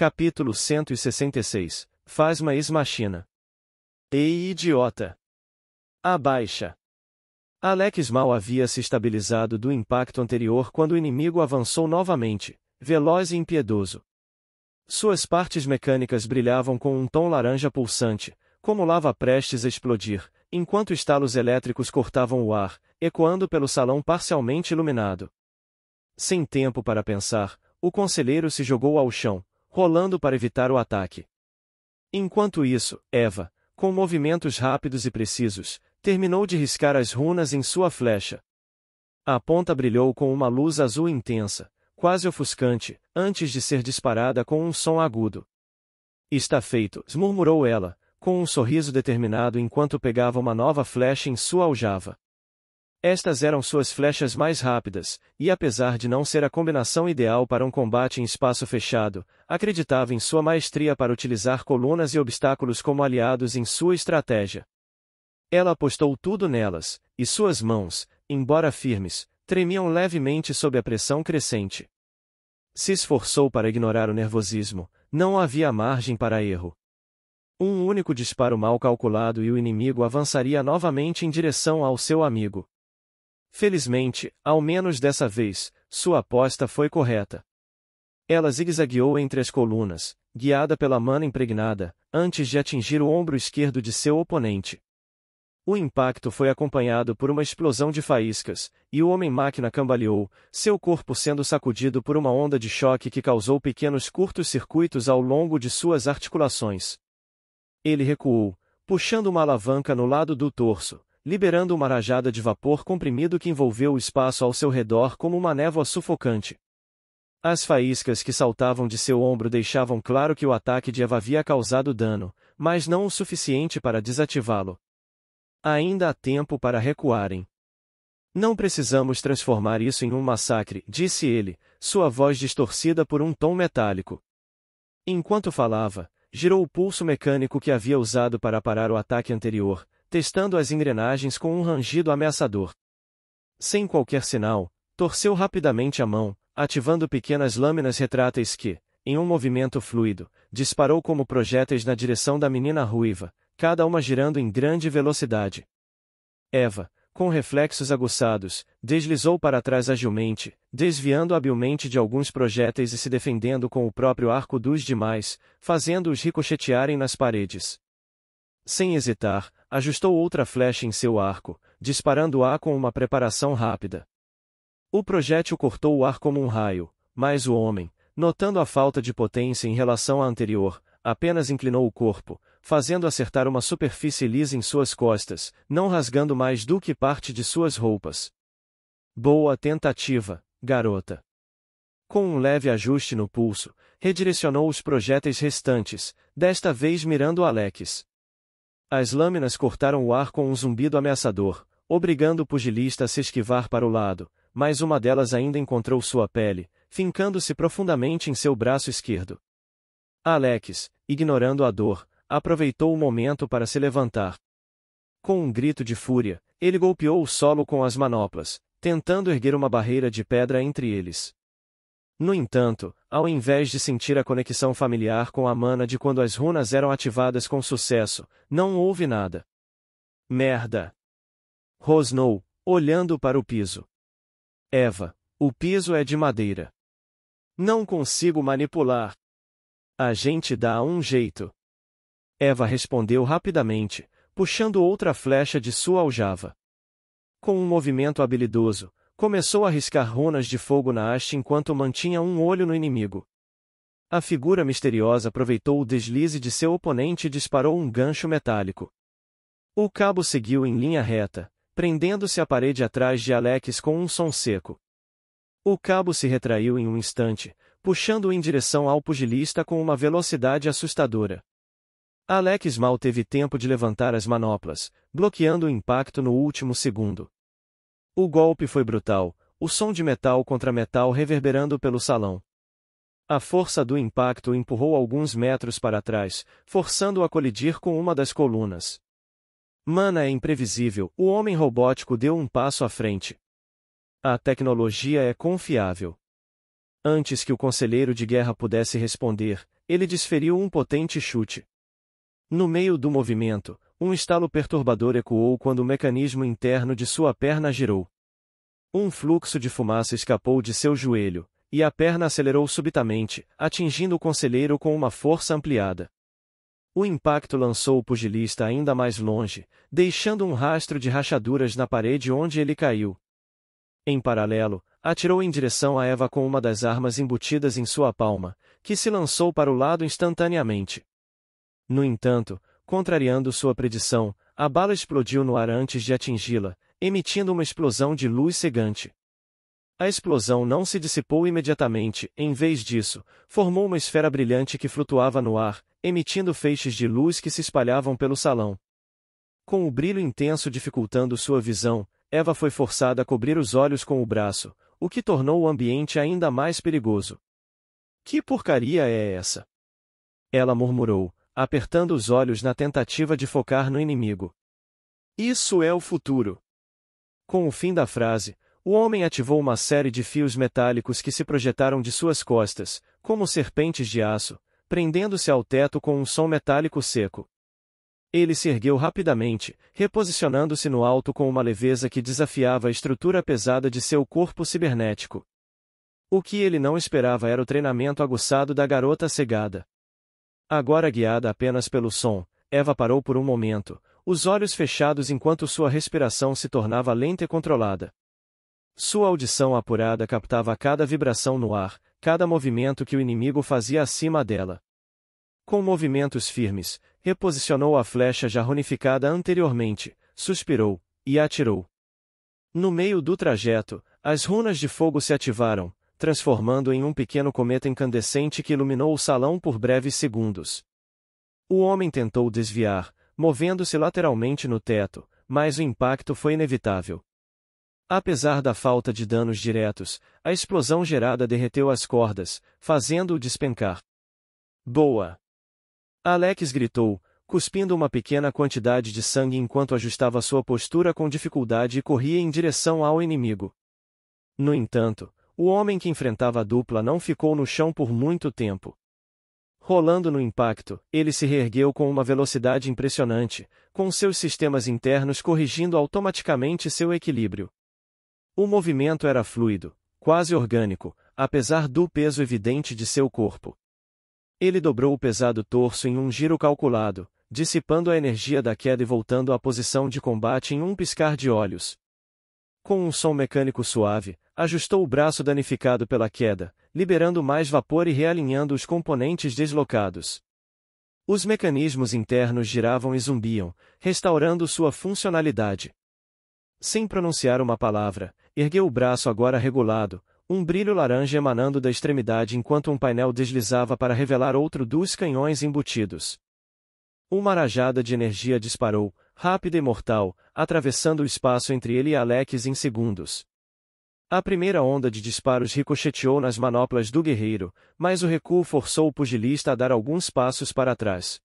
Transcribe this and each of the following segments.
Capítulo 166. Phasma ex machina. Ei, idiota! Abaixa! Alex mal havia se estabilizado do impacto anterior quando o inimigo avançou novamente, veloz e impiedoso. Suas partes mecânicas brilhavam com um tom laranja pulsante, como lava prestes a explodir, enquanto estalos elétricos cortavam o ar, ecoando pelo salão parcialmente iluminado. Sem tempo para pensar, o conselheiro se jogou ao chão, rolando para evitar o ataque. Enquanto isso, Eva, com movimentos rápidos e precisos, terminou de riscar as runas em sua flecha. A ponta brilhou com uma luz azul intensa, quase ofuscante, antes de ser disparada com um som agudo. Está feito, murmurou ela, com um sorriso determinado enquanto pegava uma nova flecha em sua aljava. Estas eram suas flechas mais rápidas, e apesar de não ser a combinação ideal para um combate em espaço fechado, acreditava em sua maestria para utilizar colunas e obstáculos como aliados em sua estratégia. Ela apostou tudo nelas, e suas mãos, embora firmes, tremiam levemente sob a pressão crescente. Se esforçou para ignorar o nervosismo, não havia margem para erro. Um único disparo mal calculado e o inimigo avançaria novamente em direção ao seu amigo. Felizmente, ao menos dessa vez, sua aposta foi correta. Ela zigue-zagueou entre as colunas, guiada pela mana impregnada, antes de atingir o ombro esquerdo de seu oponente. O impacto foi acompanhado por uma explosão de faíscas, e o homem-máquina cambaleou, seu corpo sendo sacudido por uma onda de choque que causou pequenos curtos-circuitos ao longo de suas articulações. Ele recuou, puxando uma alavanca no lado do torso, liberando uma rajada de vapor comprimido que envolveu o espaço ao seu redor como uma névoa sufocante. As faíscas que saltavam de seu ombro deixavam claro que o ataque de Eva havia causado dano, mas não o suficiente para desativá-lo. Ainda há tempo para recuarem. Não precisamos transformar isso em um massacre, disse ele, sua voz distorcida por um tom metálico. Enquanto falava, girou o pulso mecânico que havia usado para parar o ataque anterior, testando as engrenagens com um rangido ameaçador. Sem qualquer sinal, torceu rapidamente a mão, ativando pequenas lâminas retráteis que, em um movimento fluido, disparou como projéteis na direção da menina ruiva, cada uma girando em grande velocidade. Eva, com reflexos aguçados, deslizou para trás agilmente, desviando habilmente de alguns projéteis e se defendendo com o próprio arco dos demais, fazendo-os ricochetearem nas paredes. Sem hesitar, ajustou outra flecha em seu arco, disparando-a com uma preparação rápida. O projétil cortou o ar como um raio, mas o homem, notando a falta de potência em relação à anterior, apenas inclinou o corpo, fazendo acertar uma superfície lisa em suas costas, não rasgando mais do que parte de suas roupas. Boa tentativa, garota. Com um leve ajuste no pulso, redirecionou os projéteis restantes, desta vez mirando Alex. As lâminas cortaram o ar com um zumbido ameaçador, obrigando o pugilista a se esquivar para o lado, mas uma delas ainda encontrou sua pele, fincando-se profundamente em seu braço esquerdo. Alex, ignorando a dor, aproveitou o momento para se levantar. Com um grito de fúria, ele golpeou o solo com as manoplas, tentando erguer uma barreira de pedra entre eles. No entanto, ao invés de sentir a conexão familiar com a mana de quando as runas eram ativadas com sucesso, não houve nada. Merda! Rosnou, olhando para o piso. Eva, o piso é de madeira. Não consigo manipular. A gente dá um jeito. Eva respondeu rapidamente, puxando outra flecha de sua aljava. Com um movimento habilidoso, começou a riscar runas de fogo na haste enquanto mantinha um olho no inimigo. A figura misteriosa aproveitou o deslize de seu oponente e disparou um gancho metálico. O cabo seguiu em linha reta, prendendo-se à parede atrás de Alex com um som seco. O cabo se retraiu em um instante, puxando-o em direção ao pugilista com uma velocidade assustadora. Alex mal teve tempo de levantar as manoplas, bloqueando o impacto no último segundo. O golpe foi brutal, o som de metal contra metal reverberando pelo salão. A força do impacto o empurrou alguns metros para trás, forçando-o a colidir com uma das colunas. Mana é imprevisível, o homem robótico deu um passo à frente. A tecnologia é confiável. Antes que o conselheiro de guerra pudesse responder, ele desferiu um potente chute. No meio do movimento, um estalo perturbador ecoou quando o mecanismo interno de sua perna girou. Um fluxo de fumaça escapou de seu joelho, e a perna acelerou subitamente, atingindo o conselheiro com uma força ampliada. O impacto lançou o pugilista ainda mais longe, deixando um rastro de rachaduras na parede onde ele caiu. Em paralelo, atirou em direção a Eva com uma das armas embutidas em sua palma, que se lançou para o lado instantaneamente. No entanto, contrariando sua predição, a bala explodiu no ar antes de atingi-la, emitindo uma explosão de luz cegante. A explosão não se dissipou imediatamente, em vez disso, formou uma esfera brilhante que flutuava no ar, emitindo feixes de luz que se espalhavam pelo salão. Com o brilho intenso dificultando sua visão, Eva foi forçada a cobrir os olhos com o braço, o que tornou o ambiente ainda mais perigoso. Que porcaria é essa? Ela murmurou, apertando os olhos na tentativa de focar no inimigo. Isso é o futuro. Com o fim da frase, o homem ativou uma série de fios metálicos que se projetaram de suas costas, como serpentes de aço, prendendo-se ao teto com um som metálico seco. Ele se ergueu rapidamente, reposicionando-se no alto com uma leveza que desafiava a estrutura pesada de seu corpo cibernético. O que ele não esperava era o treinamento aguçado da garota cegada. Agora guiada apenas pelo som, Eva parou por um momento, os olhos fechados enquanto sua respiração se tornava lenta e controlada. Sua audição apurada captava cada vibração no ar, cada movimento que o inimigo fazia acima dela. Com movimentos firmes, reposicionou a flecha já runificada anteriormente, suspirou, e atirou. No meio do trajeto, as runas de fogo se ativaram, transformando em um pequeno cometa incandescente que iluminou o salão por breves segundos. O homem tentou desviar, movendo-se lateralmente no teto, mas o impacto foi inevitável. Apesar da falta de danos diretos, a explosão gerada derreteu as cordas, fazendo-o despencar. Boa! Alex gritou, cuspindo uma pequena quantidade de sangue enquanto ajustava sua postura com dificuldade e corria em direção ao inimigo. No entanto, o homem que enfrentava a dupla não ficou no chão por muito tempo. Rolando no impacto, ele se reergueu com uma velocidade impressionante, com seus sistemas internos corrigindo automaticamente seu equilíbrio. O movimento era fluido, quase orgânico, apesar do peso evidente de seu corpo. Ele dobrou o pesado torso em um giro calculado, dissipando a energia da queda e voltando à posição de combate em um piscar de olhos. Com um som mecânico suave, ajustou o braço danificado pela queda, liberando mais vapor e realinhando os componentes deslocados. Os mecanismos internos giravam e zumbiam, restaurando sua funcionalidade. Sem pronunciar uma palavra, ergueu o braço agora regulado, um brilho laranja emanando da extremidade enquanto um painel deslizava para revelar outro dos canhões embutidos. Uma rajada de energia disparou, rápida e mortal, atravessando o espaço entre ele e Alex em segundos. A primeira onda de disparos ricocheteou nas manoplas do guerreiro, mas o recuo forçou o pugilista a dar alguns passos para trás.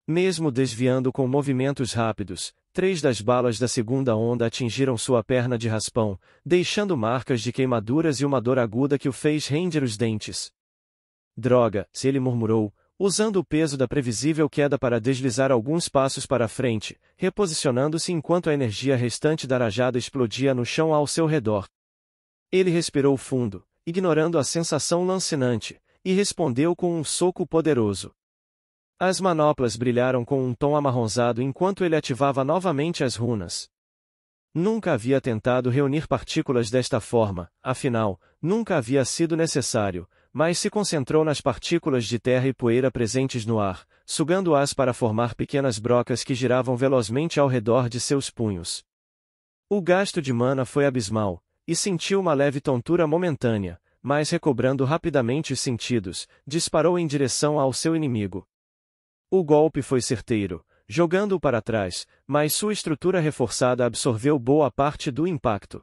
Mesmo desviando com movimentos rápidos, 3 das balas da segunda onda atingiram sua perna de raspão, deixando marcas de queimaduras e uma dor aguda que o fez ranger os dentes. Droga, se ele murmurou, usando o peso da previsível queda para deslizar alguns passos para frente, reposicionando-se enquanto a energia restante da rajada explodia no chão ao seu redor. Ele respirou fundo, ignorando a sensação lancinante, e respondeu com um soco poderoso. As manoplas brilharam com um tom amarronzado enquanto ele ativava novamente as runas. Nunca havia tentado reunir partículas desta forma, afinal, nunca havia sido necessário, mas se concentrou nas partículas de terra e poeira presentes no ar, sugando-as para formar pequenas brocas que giravam velozmente ao redor de seus punhos. O gasto de mana foi abismal, e sentiu uma leve tontura momentânea, mas recobrando rapidamente os sentidos, disparou em direção ao seu inimigo. O golpe foi certeiro, jogando-o para trás, mas sua estrutura reforçada absorveu boa parte do impacto.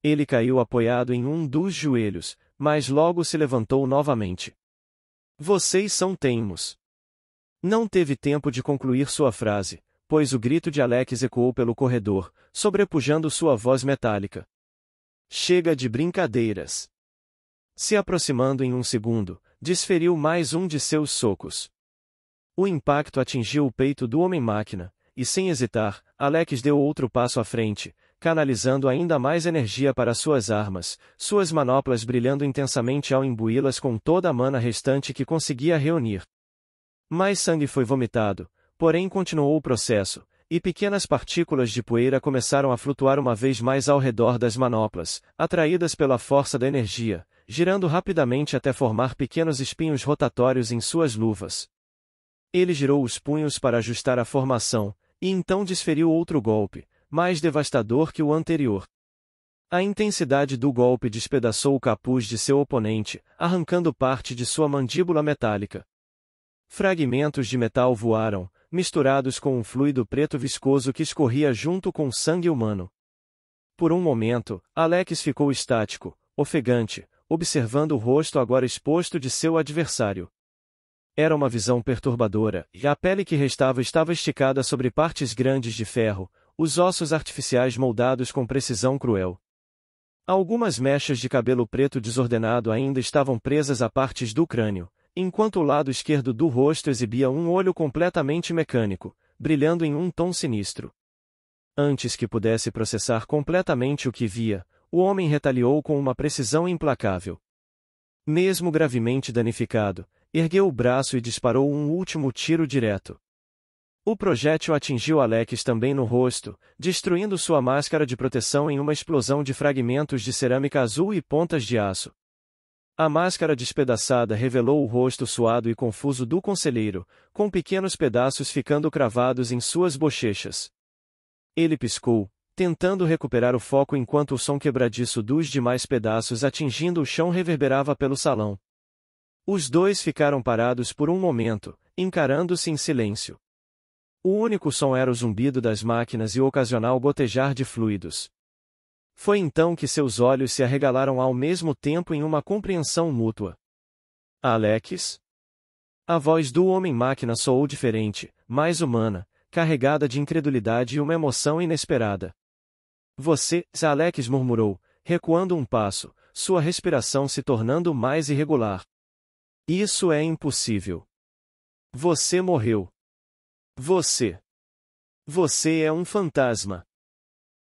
Ele caiu apoiado em um dos joelhos, mas logo se levantou novamente. Vocês são teimos. Não teve tempo de concluir sua frase, pois o grito de Alex ecoou pelo corredor, sobrepujando sua voz metálica. Chega de brincadeiras. Se aproximando em um segundo, desferiu mais um de seus socos. O impacto atingiu o peito do Homem-Máquina, e sem hesitar, Alex deu outro passo à frente, canalizando ainda mais energia para suas armas, suas manoplas brilhando intensamente ao imbuí-las com toda a mana restante que conseguia reunir. Mais sangue foi vomitado, porém continuou o processo, e pequenas partículas de poeira começaram a flutuar uma vez mais ao redor das manoplas, atraídas pela força da energia, girando rapidamente até formar pequenos espinhos rotatórios em suas luvas. Ele girou os punhos para ajustar a formação, e então desferiu outro golpe, mais devastador que o anterior. A intensidade do golpe despedaçou o capuz de seu oponente, arrancando parte de sua mandíbula metálica. Fragmentos de metal voaram, misturados com um fluido preto viscoso que escorria junto com o sangue humano. Por um momento, Alex ficou estático, ofegante, observando o rosto agora exposto de seu adversário. Era uma visão perturbadora, e a pele que restava estava esticada sobre partes grandes de ferro, os ossos artificiais moldados com precisão cruel. Algumas mechas de cabelo preto desordenado ainda estavam presas a partes do crânio, enquanto o lado esquerdo do rosto exibia um olho completamente mecânico, brilhando em um tom sinistro. Antes que pudesse processar completamente o que via, o homem retaliou com uma precisão implacável. Mesmo gravemente danificado, ergueu o braço e disparou um último tiro direto. O projétil atingiu Alex também no rosto, destruindo sua máscara de proteção em uma explosão de fragmentos de cerâmica azul e pontas de aço. A máscara despedaçada revelou o rosto suado e confuso do conselheiro, com pequenos pedaços ficando cravados em suas bochechas. Ele piscou, tentando recuperar o foco enquanto o som quebradiço dos demais pedaços atingindo o chão reverberava pelo salão. Os dois ficaram parados por um momento, encarando-se em silêncio. O único som era o zumbido das máquinas e o ocasional gotejar de fluidos. Foi então que seus olhos se arregalaram ao mesmo tempo em uma compreensão mútua. Alex? A voz do Homem-Máquina soou diferente, mais humana, carregada de incredulidade e uma emoção inesperada. Você, Alex murmurou, recuando um passo, sua respiração se tornando mais irregular. Isso é impossível. Você morreu. Você é um fantasma.